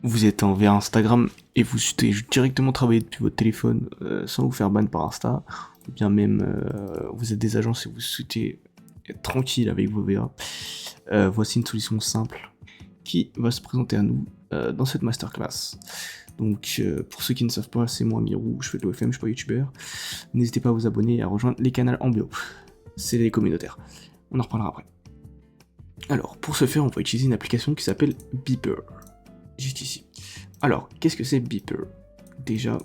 vous êtes envers Instagram et vous souhaitez directement travailler depuis votre téléphone sans vous faire ban par Insta, ou bien même vous êtes des agences et vous souhaitez être tranquille avec vos VA, voici une solution simple qui va se présenter à nous dans cette masterclass. Donc pour ceux qui ne savent pas, c'est moi Mirou, je fais de l'OFM, je suis pas youtubeur. N'hésitez pas à vous abonner et à rejoindre les canaux en bio. C'est les communautaires. On en reparlera après. Alors, pour ce faire, on va utiliser une application qui s'appelle Beeper. Juste ici. Alors, qu'est-ce que c'est Beeper? Déjà,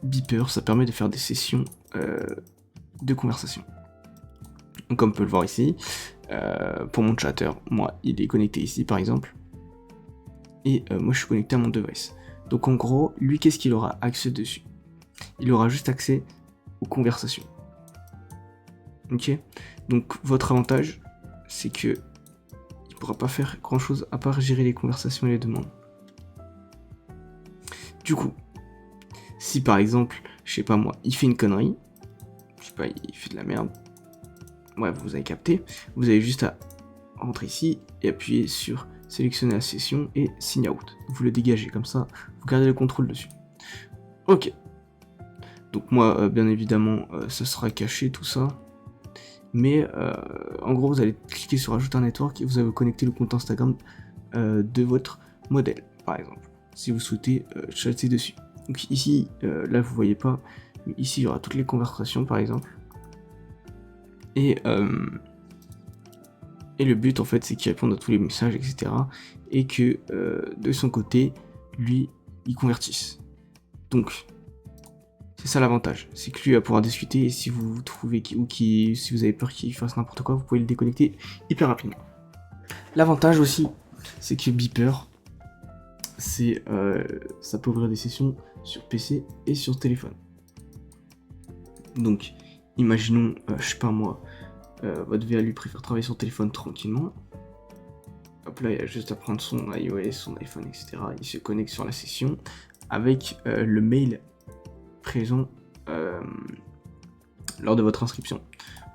Beeper, ça permet de faire des sessions de conversation. Donc, comme on peut le voir ici, pour mon chatter, moi, il est connecté ici, par exemple. Et moi, je suis connecté à mon device. Donc, en gros, lui, qu'est-ce qu'il aura accès dessus? Il aura juste accès aux conversations. Ok? Donc, votre avantage, c'est que il pourra pas faire grand chose à part gérer les conversations et les demandes. Du coup, si par exemple, je sais pas moi, il fait une connerie, je sais pas, il fait de la merde, ouais, vous avez capté, vous avez juste à rentrer ici et appuyer sur sélectionner la session et sign out. Vous le dégagez, comme ça, vous gardez le contrôle dessus. Ok. Donc moi, bien évidemment, ça sera caché tout ça. Mais en gros, vous allez cliquer sur ajouter un network et vous allez connecter le compte Instagram de votre modèle, par exemple, si vous souhaitez chatter dessus. Donc ici, là vous voyez pas, mais ici il y aura toutes les conversations par exemple. Et le but en fait c'est qu'il réponde à tous les messages, etc. Et que de son côté, lui, il convertisse. Donc, c'est ça l'avantage, c'est que lui va pouvoir discuter et si vous trouvez si vous avez peur qu'il fasse n'importe quoi, vous pouvez le déconnecter hyper rapidement. L'avantage aussi, c'est que Beeper, ça peut ouvrir des sessions sur PC et sur téléphone. Donc, imaginons, je sais pas moi, votre VA lui préfère travailler sur téléphone tranquillement. Hop là, il a juste à prendre son iOS, son iPhone, etc. Il se connecte sur la session avec le mail présent lors de votre inscription.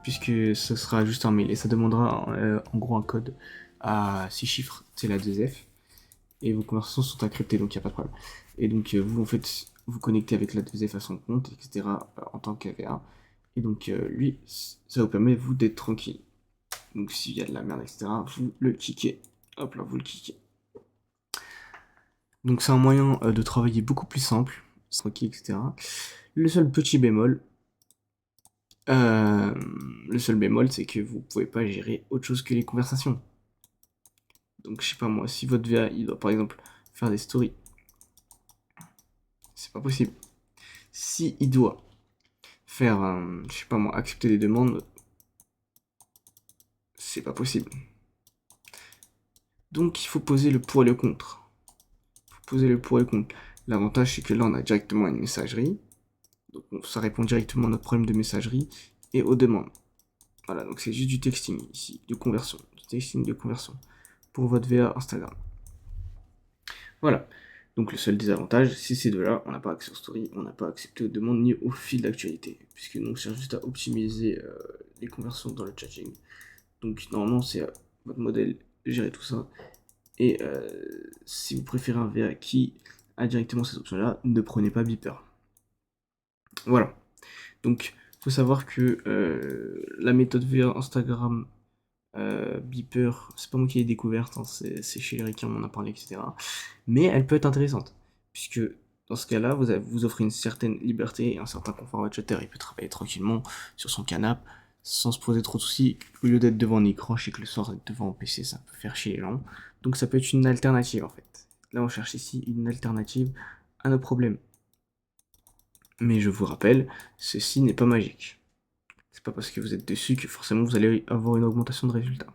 Puisque ce sera juste un mail et ça demandera en gros un code à 6 chiffres, c'est la 2F. Et vos conversations sont encryptées, donc il n'y a pas de problème. Et donc vous en fait, vous connectez avec la 2F à son compte, etc. En tant qu'AVA. Et donc lui, ça vous permet vous d'être tranquille. Donc s'il y a de la merde, etc., vous le kickez. Hop là, vous le kickez. Donc c'est un moyen de travailler beaucoup plus simple, tranquille, etc. Le seul petit bémol, c'est que vous pouvez pas gérer autre chose que les conversations. Donc je sais pas moi, si votre VA il doit par exemple faire des stories, c'est pas possible. Si il doit faire, je sais pas moi, accepter des demandes, c'est pas possible. Donc il faut poser le pour et le contre. Il faut poser le pour et le contre. L'avantage c'est que là on a directement une messagerie. Donc ça répond directement à notre problème de messagerie et aux demandes. Voilà, donc c'est juste du texting ici, de conversion. Du texting de conversion pour votre VA Instagram. Voilà. Donc le seul désavantage, c'est ces deux-là, on n'a pas accès aux stories, on n'a pas accepté aux demandes ni au fil d'actualité. Puisque nous on cherche juste à optimiser les conversions dans le chatting. Donc normalement c'est votre modèle gérer tout ça. Et si vous préférez un VA qui a directement ces options-là, ne prenez pas Beeper. Voilà. Donc il faut savoir que la méthode VA Instagram Beeper, c'est pas moi qui l'ai découverte, hein, c'est chez les Ricains, on en a parlé, etc. Mais elle peut être intéressante, puisque dans ce cas-là, vous offrez une certaine liberté et un certain confort à votre chatter. Il peut travailler tranquillement sur son canapé, sans se poser trop de soucis. Au lieu d'être devant un écran, je sais que le soir, être devant un PC, ça peut faire chier les gens. Donc ça peut être une alternative, en fait. Là, on cherche ici une alternative à nos problèmes. Mais je vous rappelle, ceci n'est pas magique. C'est pas parce que vous êtes dessus que forcément vous allez avoir une augmentation de résultats.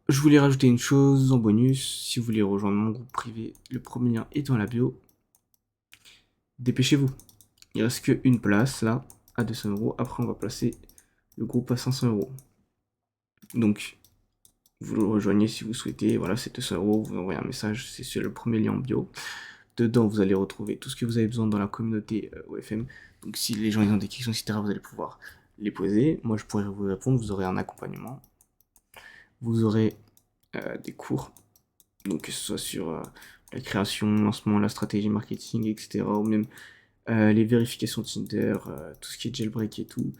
Je voulais rajouter une chose en bonus. Si vous voulez rejoindre mon groupe privé, le premier lien est dans la bio. Dépêchez-vous. Il reste qu'une place là, à 200€. Après, on va placer le groupe à 500€. Donc, vous le rejoignez si vous souhaitez. Voilà, c'est 200€. Vous envoyez un message. C'est sur le premier lien en bio. Dedans, vous allez retrouver tout ce que vous avez besoin dans la communauté OFM. Donc, si les gens ils ont des questions, etc., vous allez pouvoir les poser. Moi, je pourrais vous répondre. Vous aurez un accompagnement. Vous aurez des cours Donc que ce soit sur la création, le lancement, la stratégie marketing, etc. Ou même les vérifications Tinder, tout ce qui est jailbreak et tout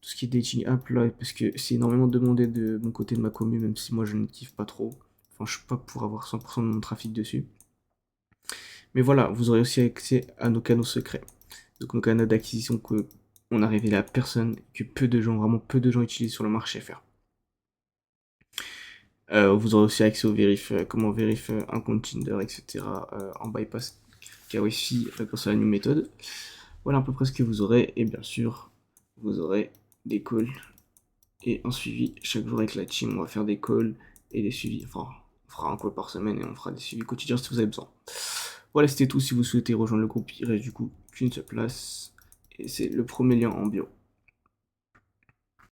ce qui est dating app là, parce que c'est énormément demandé de mon côté de ma commu, même si moi je ne kiffe pas trop. Enfin, je suis pas pour avoir 100% de mon trafic dessus. Mais voilà, vous aurez aussi accès à nos canaux secrets. Donc nos canaux d'acquisition que on a révélé à personne, que peu de gens, vraiment peu de gens utilisent sur le marché FR. Vous aurez aussi accès au vérif, comment vérifier un compte Tinder, etc. En bypass KYC grâce à la new méthode. Voilà à peu près ce que vous aurez. Et bien sûr, vous aurez des calls et un suivi chaque jour avec la team. On va faire des calls et des suivis. Enfin, on fera un call par semaine et on fera des suivis quotidiens si vous avez besoin. Voilà, c'était tout. Si vous souhaitez rejoindre le groupe, il reste du coup qu'une seule place. Et c'est le premier lien en bio.